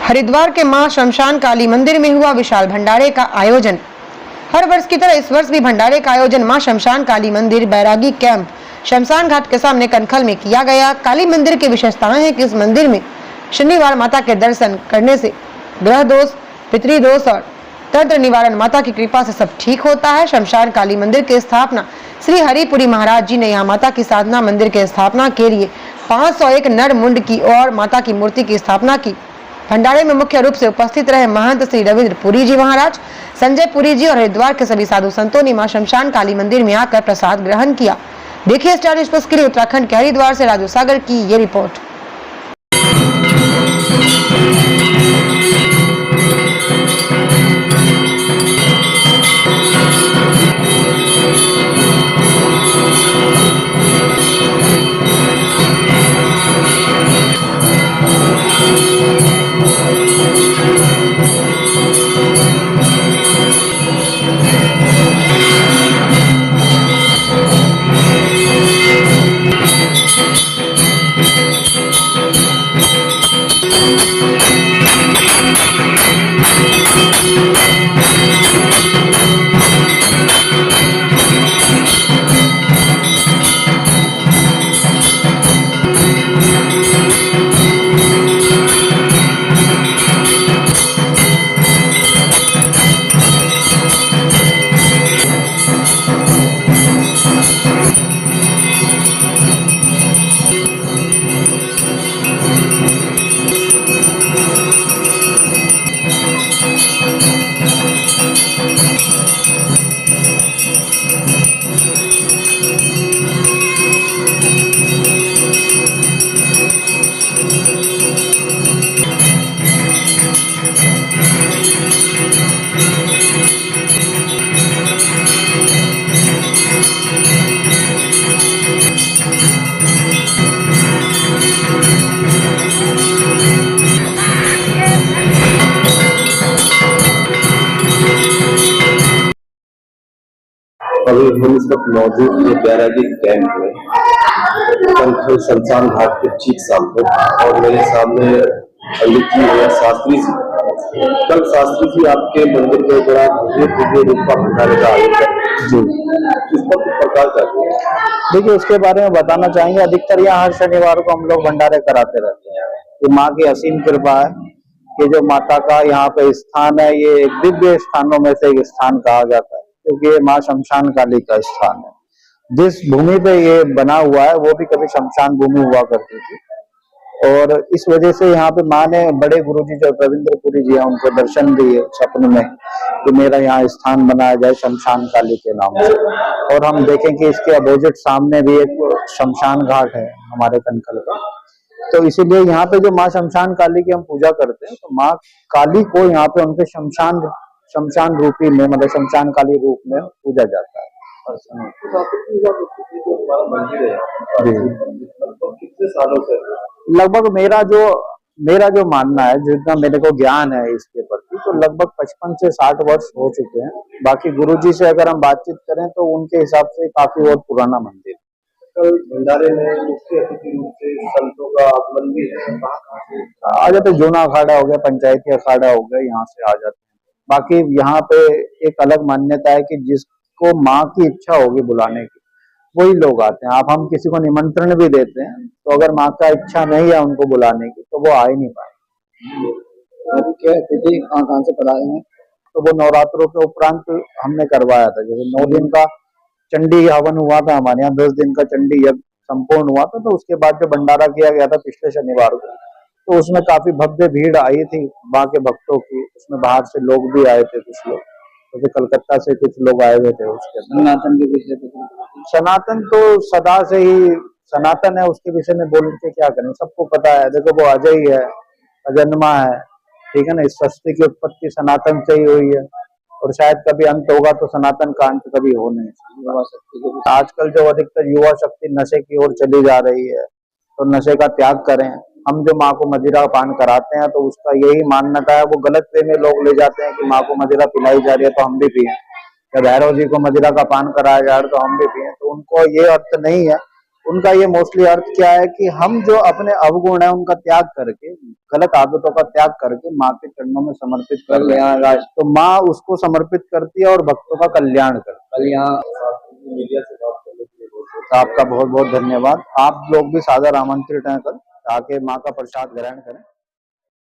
हरिद्वार के मां शमशान काली मंदिर में हुआ विशाल भंडारे का आयोजन। हर वर्ष की तरह इस वर्ष भी भंडारे का आयोजन मां शमशान काली मंदिर बैरागी कैंप शमशान घाट के सामने कनखल में किया गया। काली मंदिर की विशेषताएं है कि इस मंदिर में शनिवार माता के दर्शन करने से ग्रह दोष, पितृदोष और तंत्र निवारण माता की कृपा से सब ठीक होता है। शमशान काली मंदिर की स्थापना श्री हरिपुरी महाराज जी ने यहाँ माता की साधना मंदिर के स्थापना के लिए 501 नर मुंड की और माता की मूर्ति की स्थापना की। भंडारे में मुख्य रूप से उपस्थित रहे महंत श्री रविंद्र पुरी जी महाराज, संजय पुरी जी और हरिद्वार के सभी साधु संतों ने मां शमशान काली मंदिर में आकर प्रसाद ग्रहण किया। देखिए स्टार न्यूज़ प्लस के लिए उत्तराखंड के हरिद्वार से राजू सागर की ये रिपोर्ट। अभी हम इस वक्त मौजूद है बैरागी कैंप में कनखल शमशान घाट के ठीक सामने और मेरे सामने पंडित जी और शास्त्री जी। कल शास्त्री जी आपके मंदिर के दौरान भव्य रूप का भंडारे का आयोजन जी इस पर कुछ प्रकार चाहते हैं। देखिए, उसके बारे में बताना चाहेंगे। अधिकतर यहाँ हर शनिवार को हम लोग भंडारे कराते रहते हैं। ये माँ की असीम कृपा है कि जो माता का यहाँ पे स्थान है, ये एक दिव्य स्थानों में से एक स्थान कहा जाता है, क्योंकि ये माँ शमशान काली का स्थान है। जिस भूमि पे ये बना हुआ है वो भी कभी शमशान भूमि हुआ करती थी, और इस वजह से यहाँ पे माँ ने बड़े गुरुजी जो रविंद्र पुरी जी हैं उनको दर्शन दिए सपने में कि मेरा यहाँ स्थान बनाया जाए शमशान काली के नाम से। और हम देखें कि इसके अपोजिट सामने भी एक शमशान घाट है हमारे कनखल का, तो इसीलिए यहाँ पे जो माँ शमशान काली की हम पूजा करते हैं, तो माँ काली को यहाँ पे उनके शमशान रूपी में, मतलब शमशान काली रूप में पूजा जाता है। कितने सालों से? लगभग मेरा जो मानना है, जितना मेरे को ज्ञान है इसके प्रति, तो लगभग 55 से 60 वर्ष हो चुके हैं। बाकी गुरुजी से अगर हम बातचीत करें तो उनके हिसाब से काफी और पुराना मंदिर। भंडारे में मुख्य अतिथि रूप से संतों का आगमन भी है। आ जाते, जूना अखाड़ा हो गया, पंचायती अखाड़ा हो गया, यहाँ से आ जाते हैं। बाकी यहाँ पे एक अलग मान्यता है कि जिसको माँ की इच्छा होगी बुलाने की वही लोग आते हैं। आप हम किसी को निमंत्रण भी देते हैं, तो अगर माँ का इच्छा नहीं है उनको बुलाने की तो वो आ ही नहीं पाए। क्या तिथि कहाँ से पढ़ाए हैं? तो वो नवरात्रों के उपरांत हमने करवाया था। जैसे 9 दिन का चंडी हवन हुआ था हमारे यहाँ, 10 दिन का चंडी यज्ञ संपूर्ण हुआ था, तो उसके बाद जो भंडारा किया गया था पिछले शनिवार को, तो उसमें काफी भव्य भीड़ आई थी वहाँ के भक्तों की। उसमें बाहर से लोग भी आए थे, कुछ लोग जैसे कलकत्ता से कुछ लोग आए हुए थे। उसके सनातन के विषय में, सनातन तो सदा से ही सनातन है, उसके विषय में बोल के क्या करें, सबको पता है। देखो, वो अजय ही है, अजन्मा है, ठीक है ना। इस सृष्टि की उत्पत्ति सनातन से ही हुई है, और शायद कभी अंत होगा तो सनातन का अंत कभी हो नहीं। आजकल जो अधिकतर युवा शक्ति नशे की ओर चली जा रही है, तो नशे का त्याग करें। हम जो माँ को मदिरा पान कराते हैं, तो उसका यही मान्यता है, वो गलत वे में लोग ले जाते हैं कि माँ को मदिरा पिलाई जा रही है तो हम भी पिए, या भैरव जी को मदिरा का पान कराया जा रहा है तो हम भी पिए। तो उनको ये अर्थ नहीं है उनका ये मोस्टली अर्थ क्या है कि हम जो अपने अवगुण है उनका त्याग करके, गलत आदतों का त्याग करके माँ के चरणों में समर्पित कर रहे हैं, तो माँ उसको समर्पित करती है और भक्तों का कल्याण करती है। मीडिया से बात करने के लिए बहुत आपका बहुत बहुत धन्यवाद। आप लोग भी सादर आमंत्रित हैं कल, आके माँ का प्रसाद ग्रहण करें।